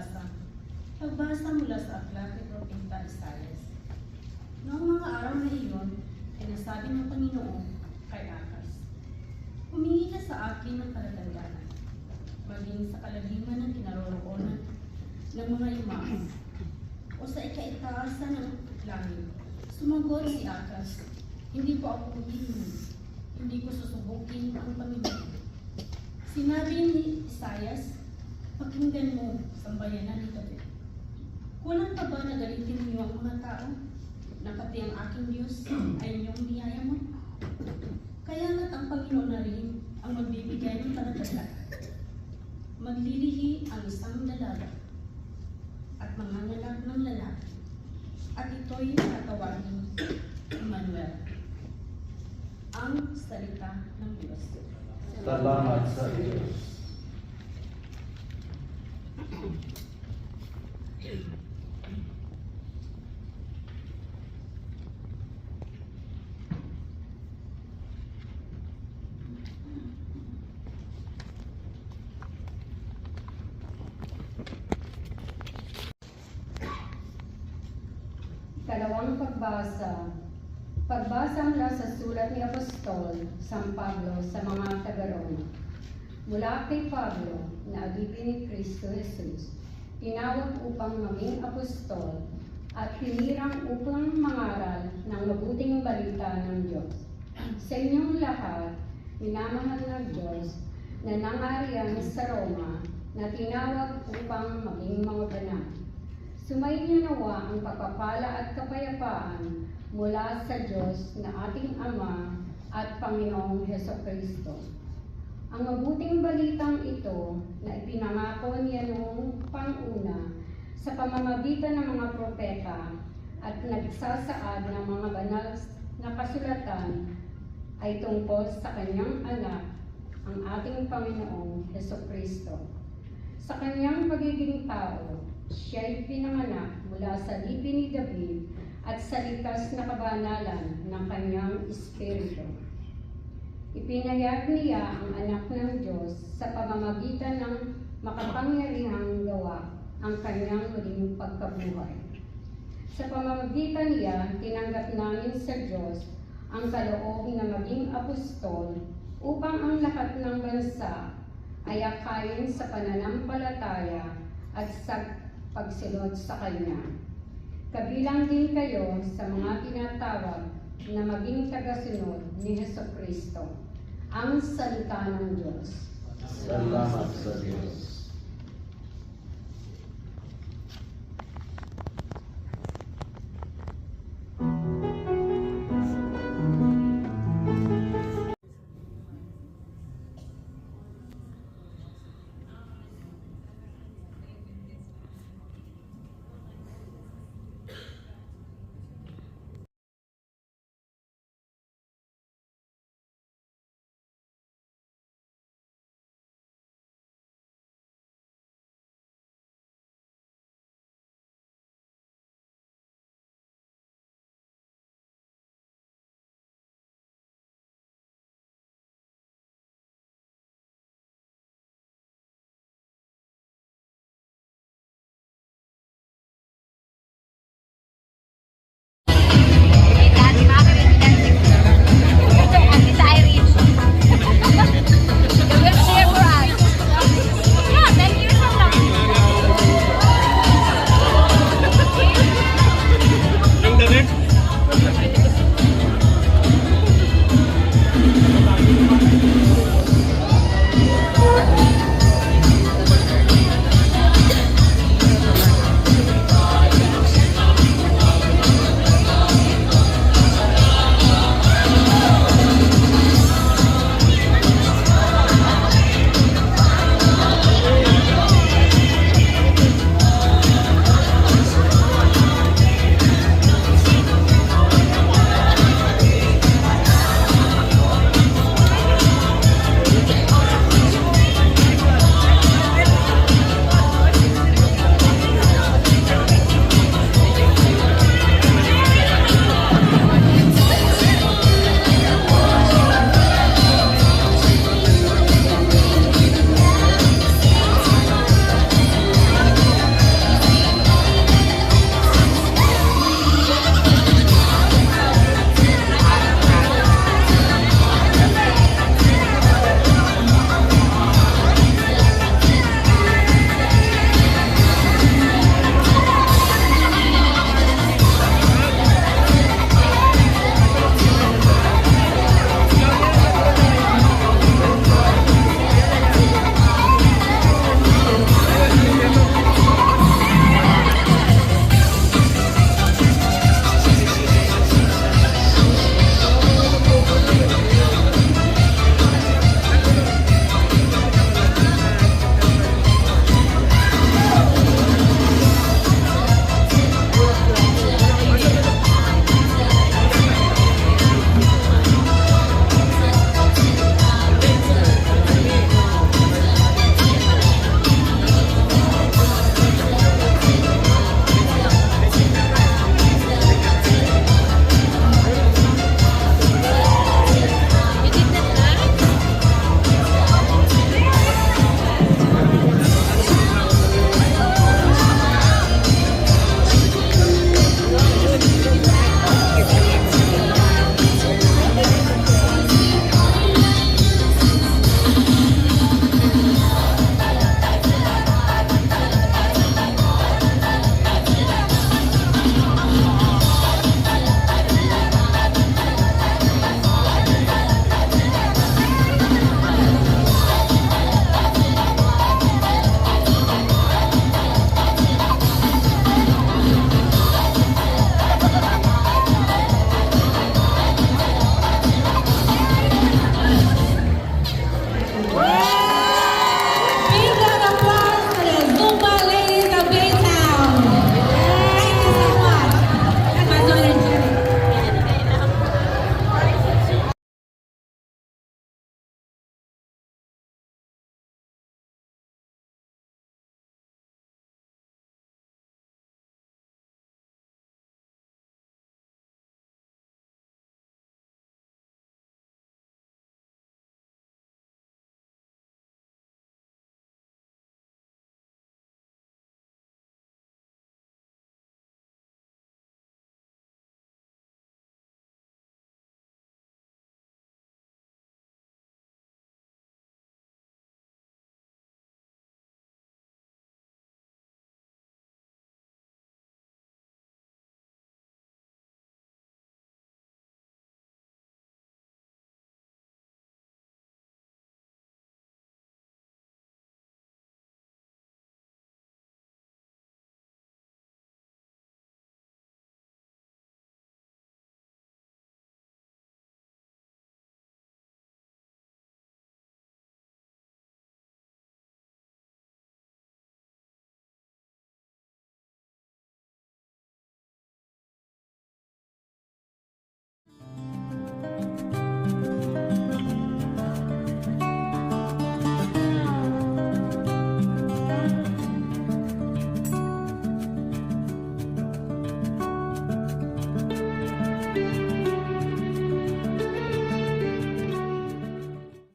pagbasa. Pagbasa mula sa aklat ni Propeta Isaias. Noong mga araw na iyon, ay nasabi ng Panginoon kay Akas, humingi ka sa akin ng palatandaan, maging sa kalagiman ng kinaroroonan ng mga yumaong, o sa ikaitaasan ng langit. Sumagot si Akas, hindi po ako humingi, hindi ko susubukin ang Panginoon. Sinabi ni Isaias, pakinggan mo, sambayanan ni David. Kulang pa ba na galitin niyo ang mga tao? Na pati ang aking Diyos ay inyong niyaya mo? Kaya nga't ang Panginoon na rin ang magbibigay ng palatandaan. Maglilihi ang isang dalaga at manganganak ng lalaki, at ito'y tatawagin Emmanuel, ang salita ng Diyos. Salamat sa Diyos. Ikalawang pagbasa. Pagbasa mula sa sulat ni Apostol San Pablo sa mga taga-Roma. Mula kay Pablo, na alipin ni Kristo Jesus, tinawag upang maging apostol at hinirang upang mangaral ng mabuting balita ng Diyos. Sa inyong lahat, minamahal ng Diyos na nangarian sa Roma na tinawag upang maging mga banal. Sumainyo nawa ang pagpapala at kapayapaan mula sa Diyos na ating Ama at Panginoong Hesukristo. Ang mabuting balitang ito na ipinangako niya noong panguna sa pamamagitan ng mga propeta at nagsasaad ng mga banal na kasulatan ay tungkol sa kanyang anak, ang ating Panginoong Hesukristo. Sa kanyang pagiging tao, siya'y pinanganak mula sa lipi ni David at sa likas na kabanalan ng kanyang espiritu. Ipinahayag niya ang anak ng Diyos sa pamamagitan ng makapangyarihang gawa ang kanyang muling pagkabuhay. Sa pamamagitan niya, tinanggap namin sa Diyos ang kaloob na maging apostol upang ang lahat ng bansa ay akayin sa pananampalataya at sa pagsunod sa Kanya. Kabilang din kayo sa mga tinatawag na maging tagasunod ni Hesukristo, ang salita ng Diyos. Salamat sa Diyos.